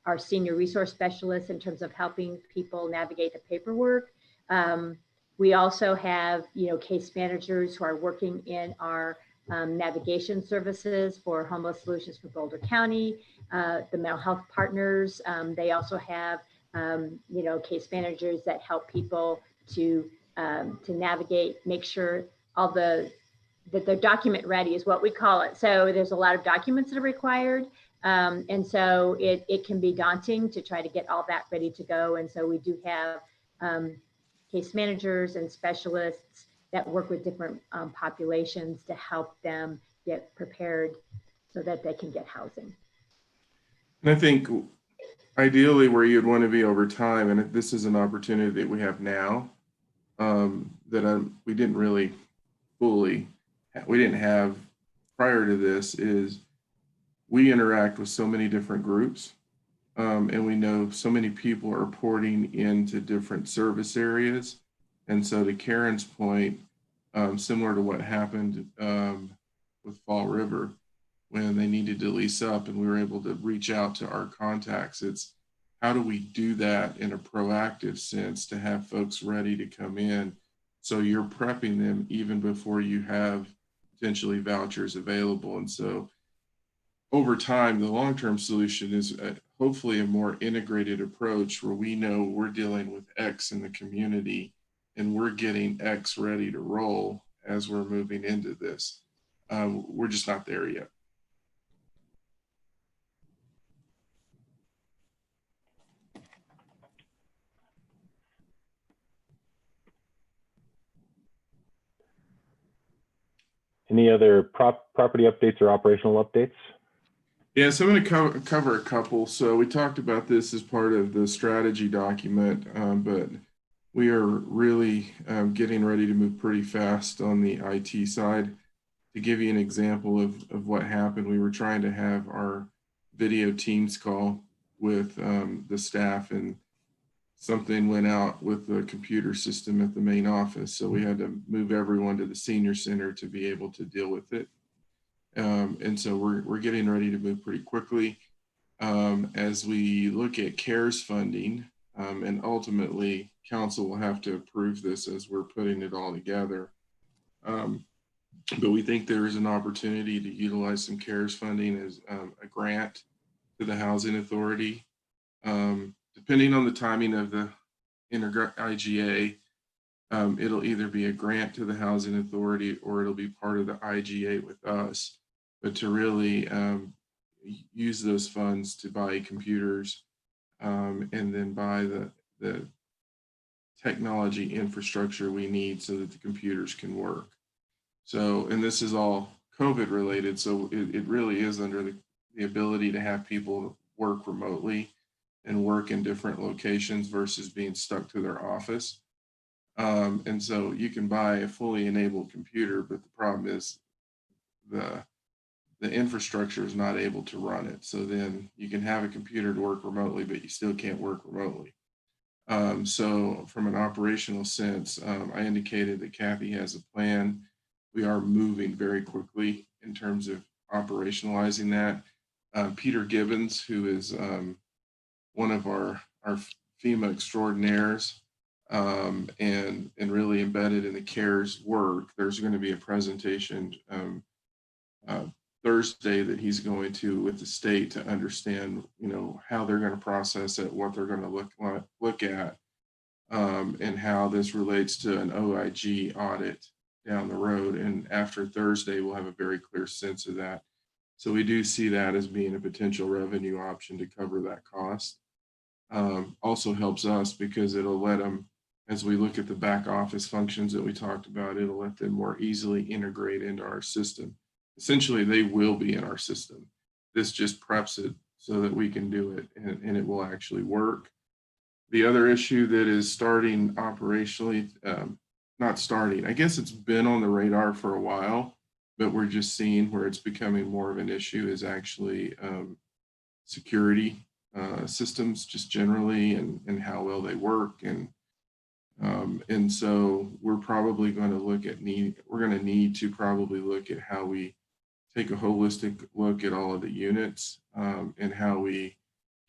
S8: our senior resource specialists in terms of helping people navigate the paperwork, we also have, case managers who are working in our navigation services for homeless solutions for Boulder County, the mental health partners. They also have, case managers that help people to navigate, make sure that they're document ready is what we call it. So there's a lot of documents that are required, And so it can be daunting to try to get all that ready to go. And so we do have case managers and specialists that work with different populations to help them get prepared so that they can get housing.
S6: And I think ideally where you'd want to be over time, and this is an opportunity that we have now that we didn't really fully, we didn't have prior to this, is we interact with so many different groups and we know so many people are porting into different service areas. And so to Karen's point, similar to what happened with Fall River, when they needed to lease up and we were able to reach out to our contacts, it's how do we do that in a proactive sense to have folks ready to come in so you're prepping them even before you have potentially vouchers available. And so over time, the long-term solution is hopefully a more integrated approach where we know we're dealing with X in the community and we're getting X ready to roll as we're moving into this. We're just not there yet.
S2: Any other property updates or operational updates?
S6: Yeah, so I'm going to cover a couple. So we talked about this as part of the strategy document, but we are really getting ready to move pretty fast on the IT side. To give you an example of what happened, we were trying to have our video Teams call with the staff, and something went out with the computer system at the main office. So we had to move everyone to the senior center to be able to deal with it. And so we're getting ready to move pretty quickly as we look at CARES funding, and ultimately council will have to approve this as we're putting it all together. But we think there is an opportunity to utilize some CARES funding as a grant to the Housing Authority. Depending on the timing of the IGA, it'll either be a grant to the Housing Authority or it'll be part of the IGA with us. But to really use those funds to buy computers and then buy the technology infrastructure we need so that the computers can work. So, and this is all COVID related, so it really is under the ability to have people work remotely and work in different locations versus being stuck to their office. And so you can buy a fully enabled computer, but the problem is the infrastructure is not able to run it. So then you can have a computer to work remotely, but you still can't work remotely. So from an operational sense, I indicated that Kathy has a plan. We are moving very quickly in terms of operationalizing that. Peter Gibbons, who is one of our FEMA extraordinaires and really embedded in the CARES work, there's going to be a presentation Thursday that he's going to with the state to understand, how they're going to process it, what they're going to look at, and how this relates to an OIG audit down the road. And after Thursday, we'll have a very clear sense of that. So we do see that as being a potential revenue option to cover that cost. Also helps us because it'll let them, as we look at the back office functions that we talked about, it'll let them more easily integrate into our system. Essentially, they will be in our system. This just preps it so that we can do it and it will actually work. The other issue that is starting operationally, not starting, I guess it's been on the radar for a while, but we're just seeing where it's becoming more of an issue is actually security systems just generally and how well they work. And so we're probably going to look at we're going to need to probably look at how we take a holistic look at all of the units and how we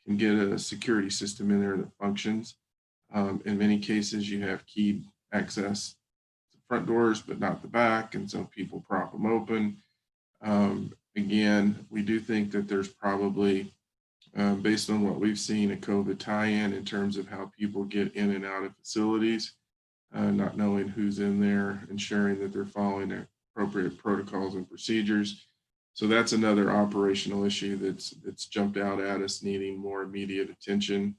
S6: can get a security system in there that functions. In many cases, you have keyed access to front doors, but not the back. And so people prop them open. Again, we do think that there's probably, based on what we've seen, a COVID tie-in in terms of how people get in and out of facilities, not knowing who's in there, ensuring that they're following the appropriate protocols and procedures. So that's another operational issue that's jumped out at us, needing more immediate attention.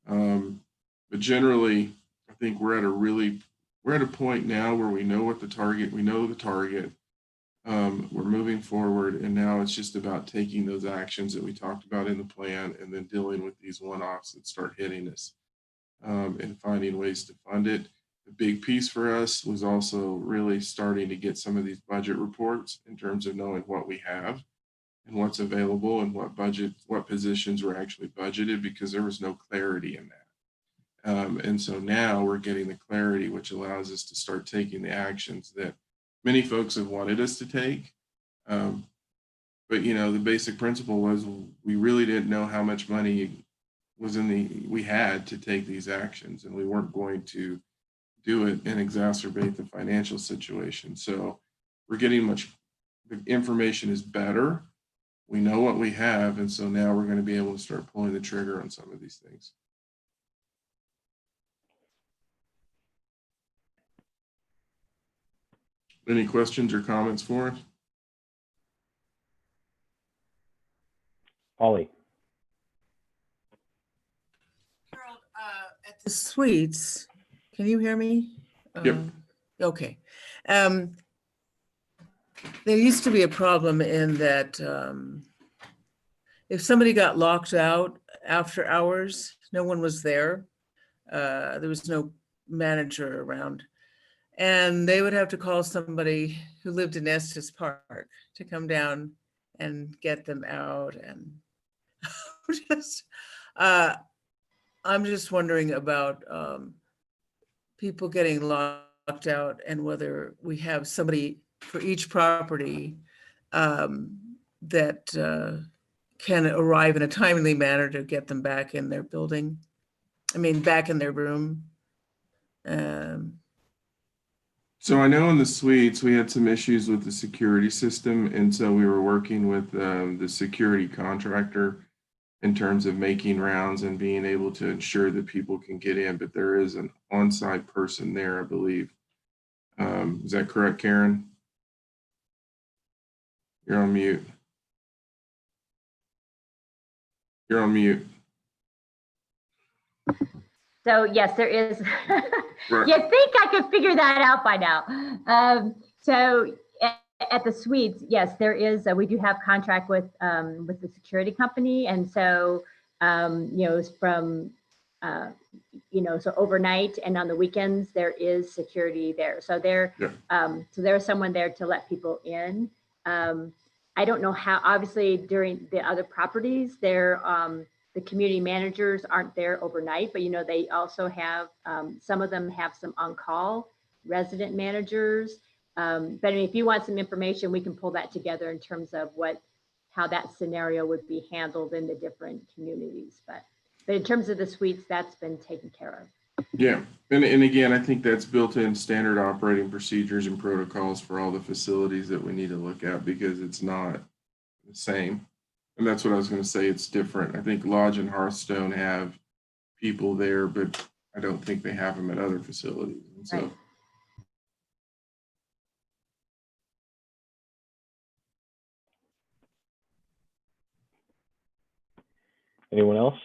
S6: But generally, I think we're at a point now where we know the target. We're moving forward, and now it's just about taking those actions that we talked about in the plan and then dealing with these one-offs that start hitting us, and finding ways to fund it. The big piece for us was also really starting to get some of these budget reports in terms of knowing what we have and what's available and what positions were actually budgeted, because there was no clarity in that. And so now we're getting the clarity, which allows us to start taking the actions that many folks have wanted us to take. But the basic principle was we really didn't know how much money was we had to take these actions, and we weren't going to do it and exacerbate the financial situation. So we're getting the information is better. We know what we have, and so now we're going to be able to start pulling the trigger on some of these things. Any questions or comments for us?
S2: Ollie.
S10: Harold, at the suites, can you hear me?
S6: Yep.
S10: Okay. There used to be a problem in that if somebody got locked out after hours, no one was there. There was no manager around. And they would have to call somebody who lived in Estes Park to come down and get them out. And I'm just wondering about people getting locked out, and whether we have somebody for each property that can arrive in a timely manner to get them back in their building. Back in their room.
S6: So I know in the suites, we had some issues with the security system. And so we were working with the security contractor in terms of making rounds and being able to ensure that people can get in. But there is an on-site person there, I believe. Is that correct, Karen? You're on mute. You're on mute.
S8: So yes, there is.
S6: Right.
S8: You think I could figure that out by now. So at the suites, yes, there is. We do have contract with the security company, and so it's from so overnight and on the weekends there is security there. So there's someone there to let people in. I don't know how. Obviously, during the other properties, the community managers aren't there overnight, but they also have, some of them have some on-call resident managers. But if you want some information, we can pull that together in terms of how that scenario would be handled in the different communities. But in terms of the suites, that's been taken care of.
S6: Yeah, and again, I think that's built in standard operating procedures and protocols for all the facilities that we need to look at, because it's not the same. And that's what I was going to say. It's different. I think Lodge and Hearthstone have people there, but I don't think they have them at other facilities. And so,
S8: right.
S2: Anyone else?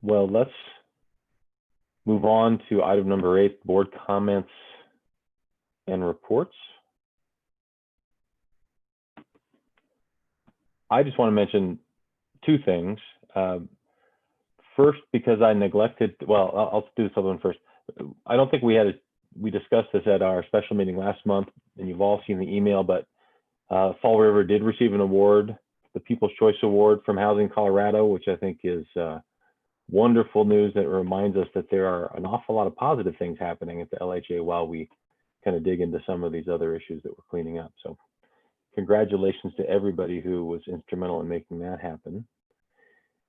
S2: Well, let's move on to item number 8, board comments and reports. I just want to mention 2 things. First, because I neglected, I'll do this other one first. I don't think we discussed this at our special meeting last month, and you've all seen the email, but Fall River did receive an award, the People's Choice Award from Housing Colorado, which I think is wonderful news that reminds us that there are an awful lot of positive things happening at the LHA while we kind of dig into some of these other issues that we're cleaning up. So congratulations to everybody who was instrumental in making that happen.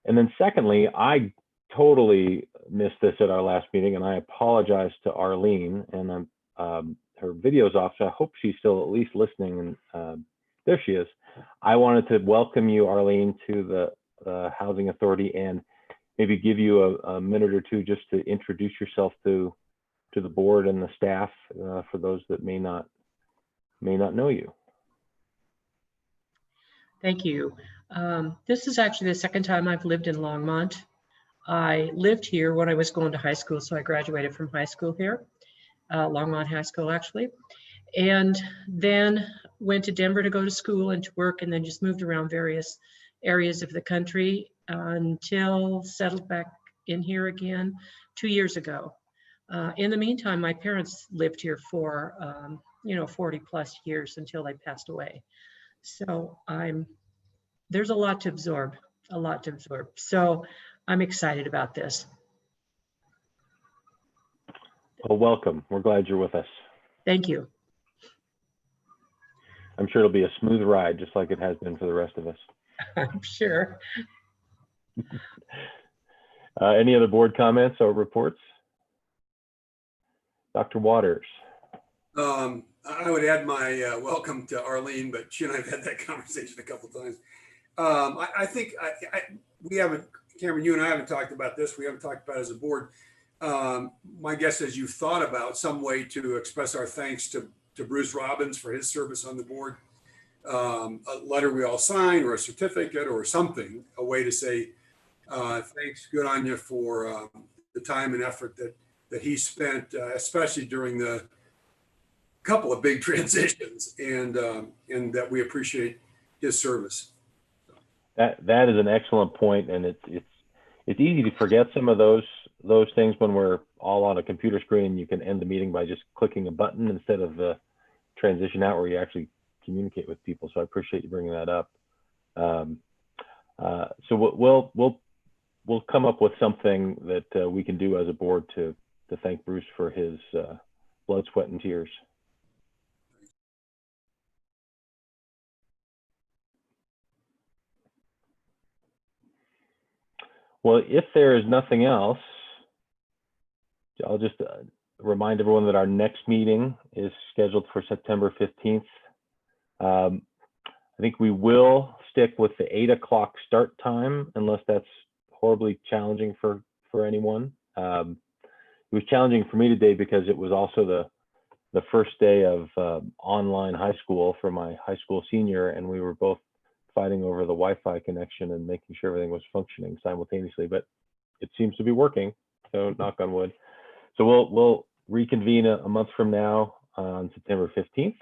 S2: And then secondly, I totally missed this at our last meeting, and I apologize to Arlene, and her video's off, so I hope she's still at least listening. And there she is. I wanted to welcome you, Arlene, to the Housing Authority, and maybe give you a minute or two just to introduce yourself to to the board and the staff for those that may not know you.
S11: Thank you. This is actually the second time I've lived in Longmont. I lived here when I was going to high school, so I graduated from high school here, Longmont High School actually, and then went to Denver to go to school and to work, and then just moved around various areas of the country until settled back in here again 2 years ago. In the meantime, my parents lived here for 40 plus years until they passed away. So there's a lot to absorb, So I'm excited about this.
S2: Well, welcome. We're glad you're with us.
S11: Thank you.
S2: I'm sure it'll be a smooth ride, just like it has been for the rest of us.
S11: I'm sure.
S2: Any other board comments or reports? Dr. Waters.
S4: I would add my welcome to Arlene, but she and I have had that conversation a couple of times. I think we haven't, Cameron, you and I haven't talked about this. We haven't talked about it as a board. My guess is you've thought about some way to express our thanks to Bruce Robbins for his service on the board. A letter we all sign, or a certificate, or something, a way to say thanks, good on you for the time and effort that he spent, especially during the couple of big transitions, and that we appreciate his service.
S2: That is an excellent point, and it's easy to forget some of those things when we're all on a computer screen. You can end the meeting by just clicking a button instead of the transition out where you actually communicate with people. So I appreciate you bringing that up. So we'll come up with something that we can do as a board to thank Bruce for his blood, sweat, and tears. Well, if there is nothing else, I'll just remind everyone that our next meeting is scheduled for September 15th. I think we will stick with the 8 o'clock start time, unless that's horribly challenging for anyone. It was challenging for me today because it was also the first day of online high school for my high school senior, and we were both fighting over the Wi-Fi connection and making sure everything was functioning simultaneously, but it seems to be working, so knock on wood. So we'll reconvene a month from now on September 15th.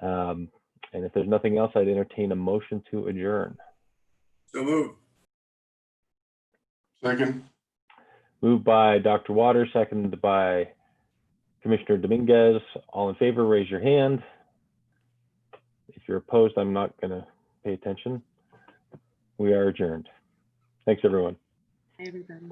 S2: And if there's nothing else, I'd entertain a motion to adjourn.
S4: So moved.
S6: Second.
S2: Moved by Dr. Waters, seconded by Commissioner Dominguez. All in favor, raise your hand. If you're opposed, I'm not going to pay attention. We are adjourned. Thanks, everyone.
S11: Hi, everybody.